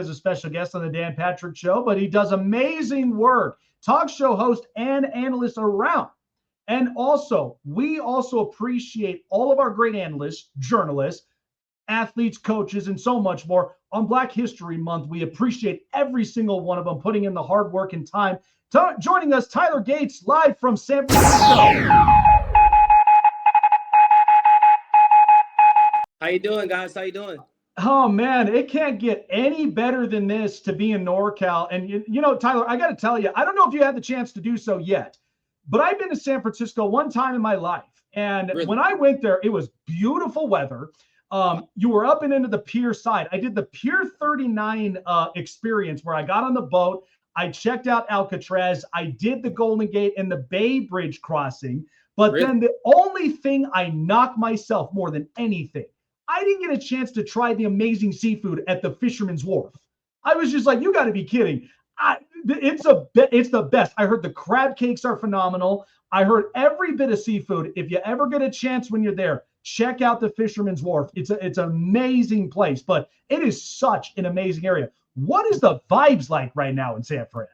as a special guest on the Dan Patrick Show, but he does amazing work. Talk show host and analyst around. And also, we also appreciate all of our great analysts, journalists, athletes, coaches, and so much more. On Black History Month, we appreciate every single one of them putting in the hard work and time. Joining us, Tyler Gates, live from San Francisco. How you doing, guys? How you doing? Oh, man, it can't get any better than this to be in NorCal. And, you know, Tyler, I got to tell you, I don't know if you had the chance to do so yet, but I've been to San Francisco one time in my life. And Really? when I went there, it was beautiful weather. You were up and into the pier side. I did the Pier 39 experience where I got on the boat. I checked out Alcatraz. I did the Golden Gate and the Bay Bridge crossing. But Really? then the only thing I knocked myself more than anything, I didn't get a chance to try the amazing seafood at the Fisherman's Wharf. I was just like, you got to be kidding. It's the best. I heard the crab cakes are phenomenal. I heard every bit of seafood. If you ever get a chance when you're there, check out the Fisherman's Wharf. It's an amazing place, but it is such an amazing area. What is the vibes like right now in San Fran?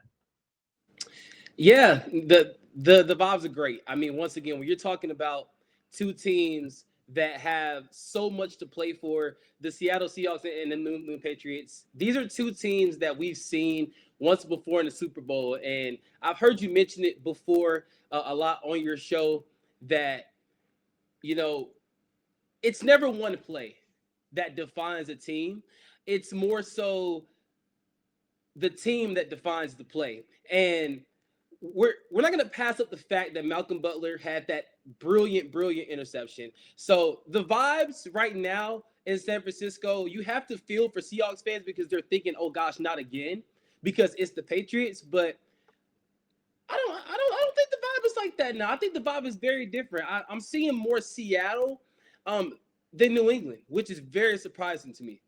Yeah, the vibes are great. I mean, once again, when you're talking about two teams that have so much to play for, the Seattle Seahawks and the New England Patriots, these are two teams that we've seen once before in the Super Bowl. And I've heard you mention it before a lot on your show that, you know, it's never one play that defines a team. It's more so the team that defines the play. And we're not going to pass up the fact that Malcolm Butler had that brilliant interception. So the vibes right now in San Francisco, you have to feel for Seahawks fans because they're thinking, oh gosh, not again, because it's the Patriots. But I don't think the vibe is like that now. I think the vibe is very different. I'm seeing more Seattle than New England, which is very surprising to me.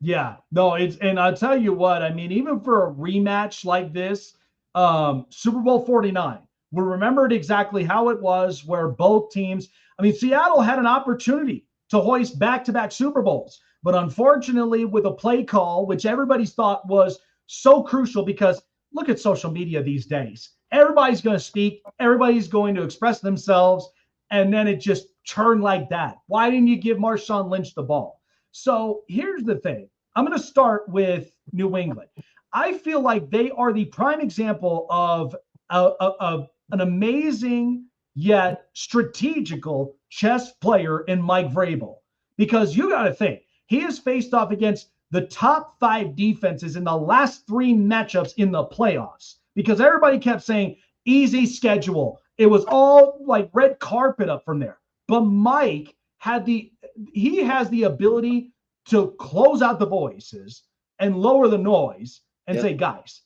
Yeah, no, and I'll tell you what, I mean, even for a rematch like this, Super Bowl 49, we remembered exactly how it was where both teams, I mean, Seattle had an opportunity to hoist back-to-back Super Bowls, but unfortunately with a play call, which everybody's thought was so crucial because look at social media these days. Everybody's going to speak. Everybody's going to express themselves. And then it just turned like that. Why didn't you give Marshawn Lynch the ball? So here's the thing. I'm going to start with New England. I feel like they are the prime example of an amazing yet strategical chess player in Mike Vrabel. Because you got to think, he has faced off against the top 5 defenses in the last 3 matchups in the playoffs. Because everybody kept saying, easy schedule. It was all like red carpet up from there. But Mike has the ability to close out the voices and lower the noise and say, guys,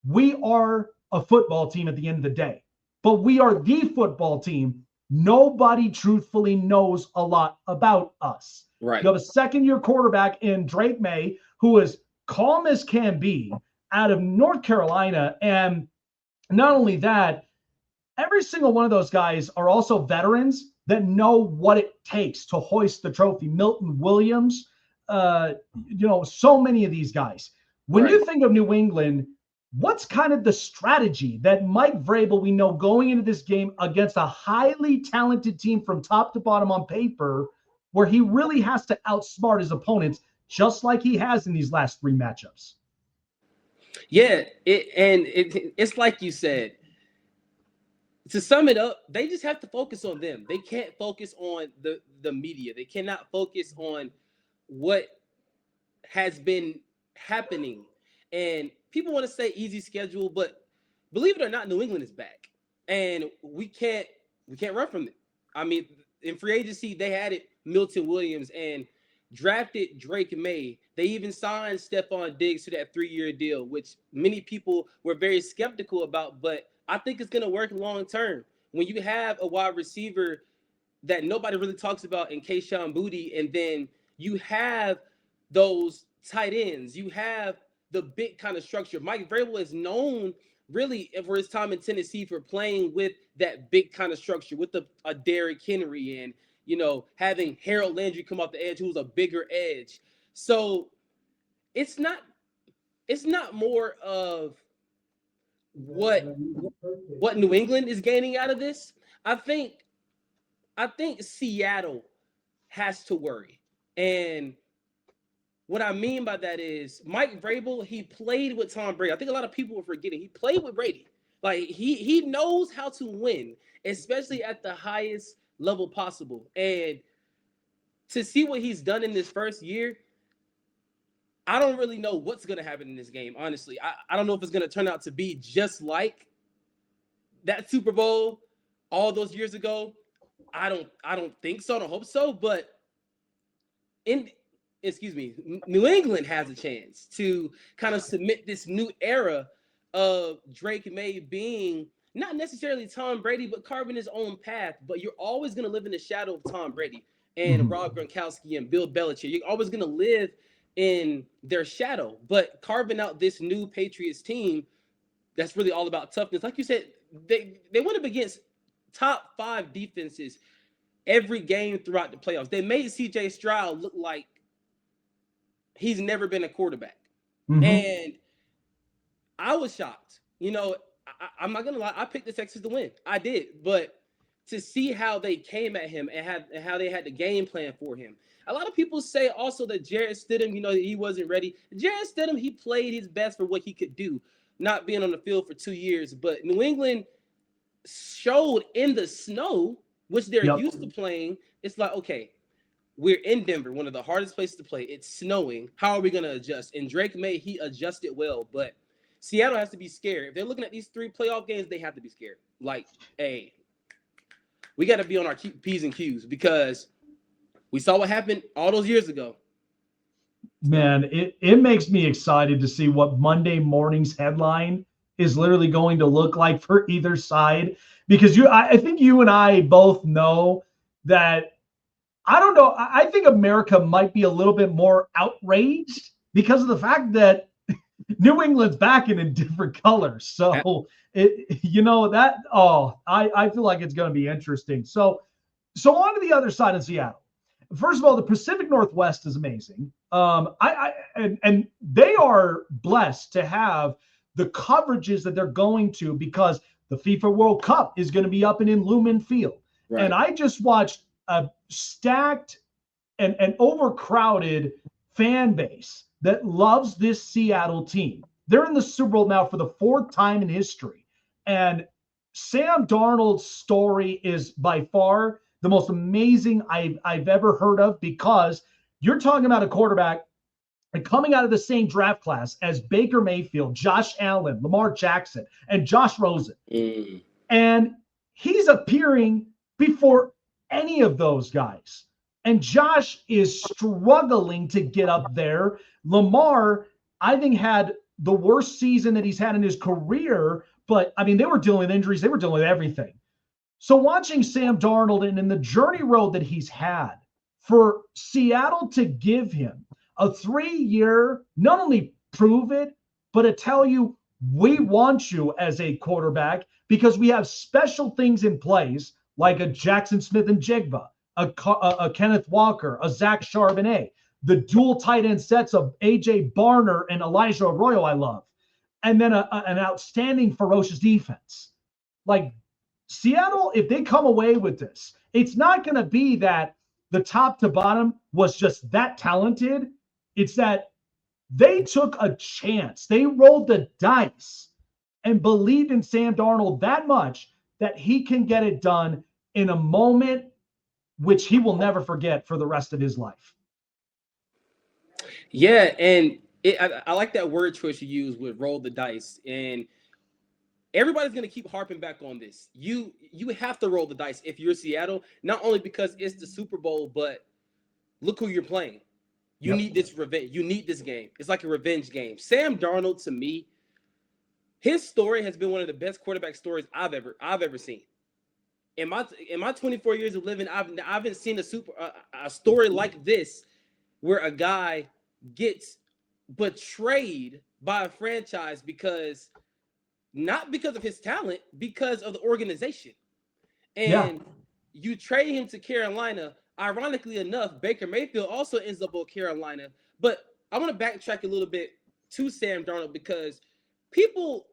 we are a football team at the end of the day, but we are the football team. Nobody truthfully knows a lot about us. Right. You have a second-year quarterback in Drake May, who is calm as can be out of North Carolina. And not only that, every single one of those guys are also veterans that know what it takes to hoist the trophy. Milton Williams, so many of these guys. When you think of New England, what's kind of the strategy that Mike Vrabel, we know going into this game against a highly talented team from top to bottom on paper, where he really has to outsmart his opponents, just like he has in these last 3 matchups? Yeah, it's like you said. To sum it up, they just have to focus on them. They can't focus on the media. They cannot focus on what has been happening. And people want to say easy schedule, but believe it or not, New England is back. And we can't run from it. I mean, in free agency, they had it Milton Williams and drafted Drake May. They even signed Stephon Diggs to that 3-year deal, which many people were very skeptical about, but I think it's going to work long term. When you have a wide receiver that nobody really talks about in Kayshon Boutte, and then you have those tight ends, you have the big kind of structure. Mike Vrabel is known really for his time in Tennessee for playing with that big kind of structure, with a Derrick Henry and, having Harold Landry come off the edge, who's a bigger edge. So it's not more of what New England is gaining out of this. I think Seattle has to worry. And what I mean by that is Mike Vrabel, he played with Tom Brady. I think a lot of people are forgetting he played with Brady. Like he knows how to win, especially at the highest level possible. And to see what he's done in this first year, I don't really know what's going to happen in this game, honestly. I don't know if it's going to turn out to be just like that Super Bowl all those years ago. I don't think so. I don't hope so. But New England has a chance to kind of submit this new era of Drake May being not necessarily Tom Brady, but carving his own path. But you're always going to live in the shadow of Tom Brady and Rob Gronkowski and Bill Belichick. You're always going to live in their shadow. But carving out this new Patriots team that's really all about toughness. Like you said, they went up against top 5 defenses every game throughout the playoffs. They made C.J. Stroud look like he's never been a quarterback. And I was shocked. You know, I'm not going to lie. I picked the Texans to win. I did. But to see how they came at him and how they had the game plan for him. A lot of people say also that Jarrett Stidham, you know, he wasn't ready. Jarrett Stidham, he played his best for what he could do, not being on the field for 2 years. But New England showed in the snow, which they're used to playing. It's like, okay, we're in Denver, one of the hardest places to play. It's snowing. How are we going to adjust? And Drake May, he adjusted well. But Seattle has to be scared. If they're looking at these 3 playoff games, they have to be scared. Like, hey, we got to be on our P's and Q's because we saw what happened all those years ago. Man, it makes me excited to see what Monday morning's headline is literally going to look like for either side. Because I think you and I both know that, I don't know, I think America might be a little bit more outraged because of the fact that New England's back in different colors. So, I feel like it's going to be interesting. So on to the other side of Seattle. First of all, the Pacific Northwest is amazing. And they are blessed to have the coverages that they're going to because the FIFA World Cup is going to be up and in Lumen Field. Right. And I just watched a stacked and overcrowded fan base that loves this Seattle team. They're in the Super Bowl now for the 4th time in history. And Sam Darnold's story is by far the most amazing I've ever heard of because you're talking about a quarterback and coming out of the same draft class as Baker Mayfield, Josh Allen, Lamar Jackson, and Josh Rosen. And he's appearing before any of those guys. And Josh is struggling to get up there. Lamar, I think, had the worst season that he's had in his career. But, I mean, they were dealing with injuries. They were dealing with everything. So watching Sam Darnold and in the journey road that he's had, for Seattle to give him a 3-year, not only prove it, but to tell you, we want you as a quarterback because we have special things in place like a Jackson Smith and Jigba, a Kenneth Walker, a Zach Charbonnet, the dual tight end sets of A.J. Barner and Elijah Arroyo I love, and then an outstanding ferocious defense. Like Seattle, if they come away with this, it's not going to be that the top to bottom was just that talented. It's that they took a chance. They rolled the dice and believed in Sam Darnold that much that he can get it done in a moment which he will never forget for the rest of his life. Yeah, and I like that word choice you use with roll the dice. And everybody's going to keep harping back on this. You have to roll the dice if you're Seattle, not only because it's the Super Bowl, but look who you're playing. You need this revenge. You need this game. It's like a revenge game. Sam Darnold, to me, his story has been one of the best quarterback stories I've ever seen. In my 24 years of living, I haven't seen a story like this where a guy gets betrayed by a franchise not because of his talent, because of the organization. And you trade him to Carolina. Ironically enough, Baker Mayfield also ends up on Carolina. But I want to backtrack a little bit to Sam Darnold because people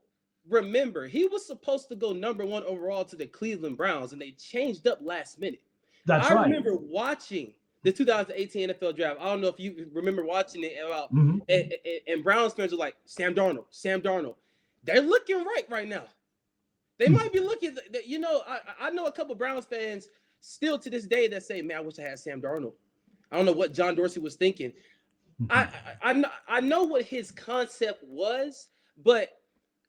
remember he was supposed to go number 1 overall to the Cleveland Browns, and they changed up last minute. That's I right. remember watching the 2018 NFL draft. I don't know if you remember watching it about, and Browns fans are like, Sam Darnold. They're looking right now. They might be looking, you know, I know a couple Browns fans still to this day that say, man, I wish I had Sam Darnold. I don't know what John Dorsey was thinking. I know what his concept was, but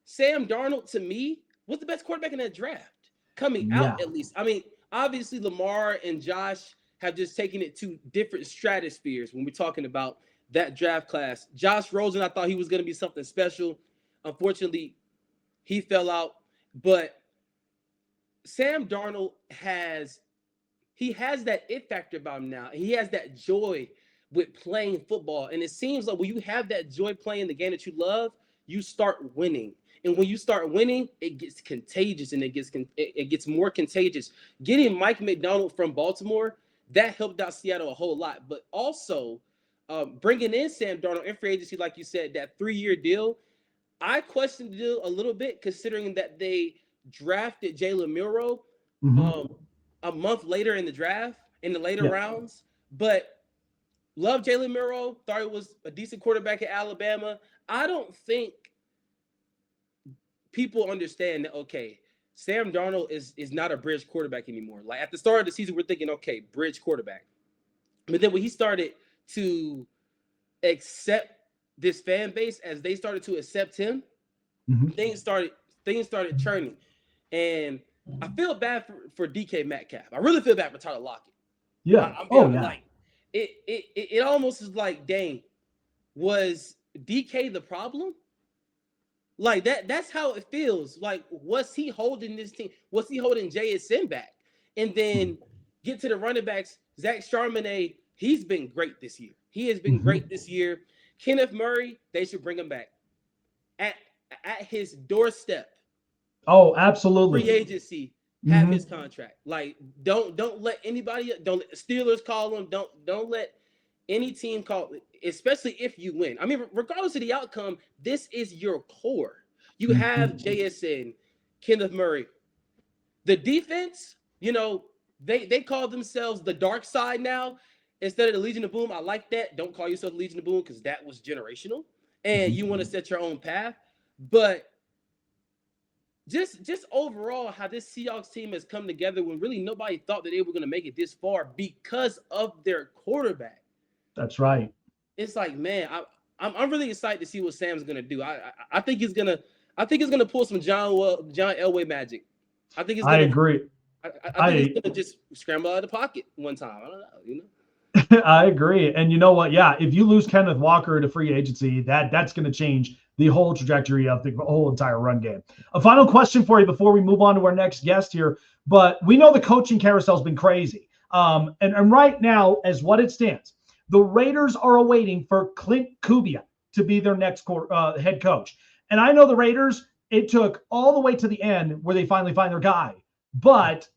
Sam Darnold to me was the best quarterback in that draft coming out, at least. I mean, obviously Lamar and Josh have just taken it to different stratospheres when we're talking about that draft class. Josh Rosen, I thought he was going to be something special. Unfortunately, he fell out. But Sam Darnold has that it factor about him now. He has that joy with playing football. And it seems like when you have that joy playing the game that you love, you start winning. And when you start winning, it gets contagious, and it gets more contagious. Getting Mike McDonald from Baltimore, that helped out Seattle a whole lot. But also bringing in Sam Darnold in free agency, like you said, that 3-year deal, I questioned the deal a little bit, considering that they drafted Jalen Milroe a month later in the draft, in the later rounds. But love Jalen Milroe, thought he was a decent quarterback at Alabama. I don't think people understand that, okay, Sam Darnold is not a bridge quarterback anymore. Like at the start of the season, we're thinking, okay, bridge quarterback. But then when he started to accept this fan base, as they started to accept him, things started churning. And I feel bad for DK Metcalf. I really feel bad for Tyler Lockett. Yeah. Like it almost is like, dang, was DK the problem? Like that's how it feels. Like, was he holding this team? Was he holding JSN back? And then get to the running backs, Zach Charbonnet, he's been great this year. He has been great this year. Kenneth Murray, they should bring him back. At his doorstep. Oh, absolutely. Free agency, have his contract. Like, don't let anybody, don't let Steelers call him. Don't let any team call, especially if you win. I mean, regardless of the outcome, this is your core. You have JSN, Kenneth Murray. The defense, you know, they call themselves the dark side now instead of the Legion of Boom. I like that. Don't call yourself the Legion of Boom, because that was generational, and you want to set your own path. But just overall, how this Seahawks team has come together when really nobody thought that they were going to make it this far because of their quarterback. That's right. It's like, man, I'm really excited to see what Sam's going to do. I think he's gonna pull some John Elway magic. I think it's gonna, I agree. I think he's gonna just scramble out of the pocket one time. I don't know, you know. I agree. And you know what? Yeah, if you lose Kenneth Walker to free agency, that's going to change the whole trajectory of the whole entire run game. A final question for you before we move on to our next guest here. But we know the coaching carousel has been crazy. And right now, as what it stands, the Raiders are awaiting for Clint Kubiak to be their next head coach. And I know the Raiders, it took all the way to the end where they finally find their guy. But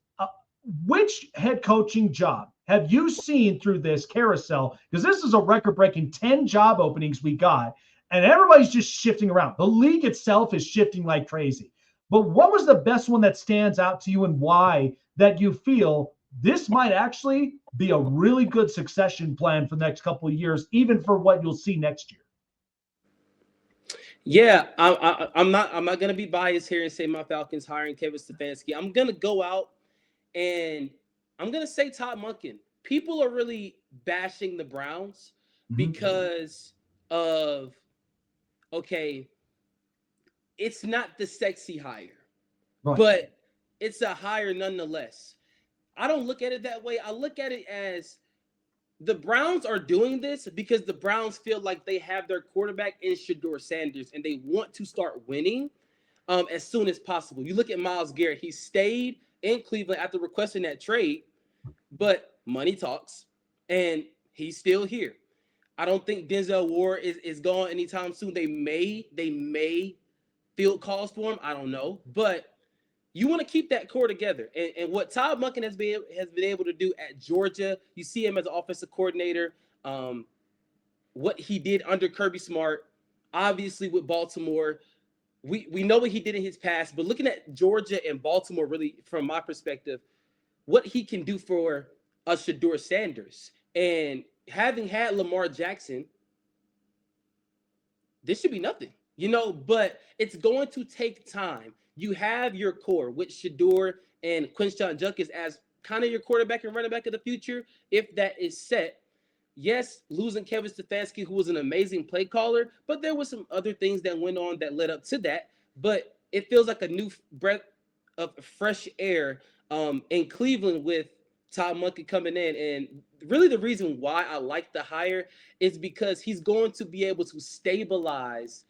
which head coaching job have you seen through this carousel? Because this is a record-breaking 10 job openings we got, and everybody's just shifting around. The league itself is shifting like crazy. But what was the best one that stands out to you, and why that you feel this might actually be a really good succession plan for the next couple of years, even for what you'll see next year? Yeah, I'm not going to be biased here and say my Falcons hiring Kevin Stefanski. I'm going to go out and I'm going to say Todd Monken. People are really bashing the Browns because of, okay, it's not the sexy hire, but it's a hire nonetheless. I don't look at it that way. I look at it as the Browns are doing this because the Browns feel like they have their quarterback in Shedeur Sanders and they want to start winning as soon as possible. You look at Myles Garrett. He stayed in Cleveland after requesting that trade, but money talks, and he's still here. I don't think Denzel Ward is gone anytime soon. They may field calls for him. I don't know, but you want to keep that core together. And what Todd Monken has been able to do at Georgia, you see him as an offensive coordinator what he did under Kirby Smart, obviously with Baltimore. We know what he did in his past, but looking at Georgia and Baltimore, really, from my perspective, what he can do for a Shedeur Sanders. And having had Lamar Jackson, this should be nothing, but it's going to take time. You have your core with Shedeur and Quinshon Judkins as kind of your quarterback and running back of the future. If that is set, yes, losing Kevin Stefanski, who was an amazing play caller, but there was some other things that went on that led up to that. But it feels like a new breath of fresh air in Cleveland with Todd Monken coming in. And really the reason why I like the hire is because he's going to be able to stabilize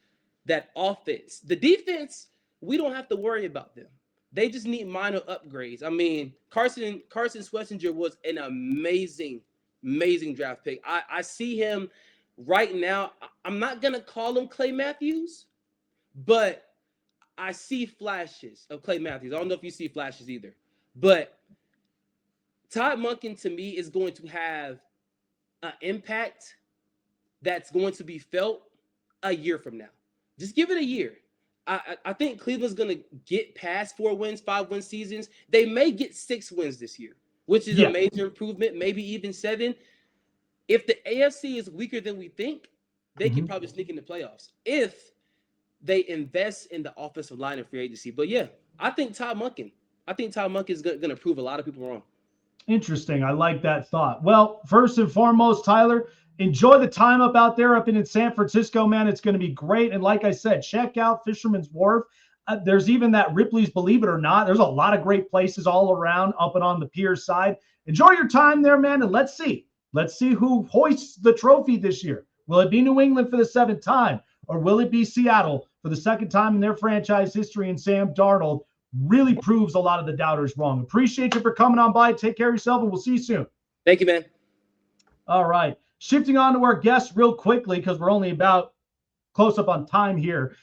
that offense. The defense, we don't have to worry about them. They just need minor upgrades. I mean, Carson Schlesinger was an amazing draft pick. I see him right now. I'm not going to call him Clay Matthews, but I see flashes of Clay Matthews. I don't know if you see flashes either. But Todd Monken, to me, is going to have an impact that's going to be felt a year from now. Just give it a year. I think Cleveland's going to get past 4 wins, 5 win seasons. They may get 6 wins this year, which is a major improvement, maybe even 7. If the AFC is weaker than we think, they can probably sneak in the playoffs if they invest in the offensive line and free agency. But yeah, I think Todd Monken is going to prove a lot of people wrong. Interesting. I like that thought. Well, first and foremost, Tyler, enjoy the time out there up in San Francisco, man. It's going to be great. And like I said, check out Fisherman's Wharf. There's even that Ripley's, believe it or not. There's a lot of great places all around up and on the pier side. Enjoy your time there, man. And let's see who hoists the trophy this year. Will it be New England for the 7th time, or will it be Seattle for the 2nd time in their franchise history? And Sam Darnold really proves a lot of the doubters wrong. Appreciate you for coming on by. Take care of yourself, and we'll see you soon. Thank you, man. All right. Shifting on to our guests real quickly, because we're only about close up on time here.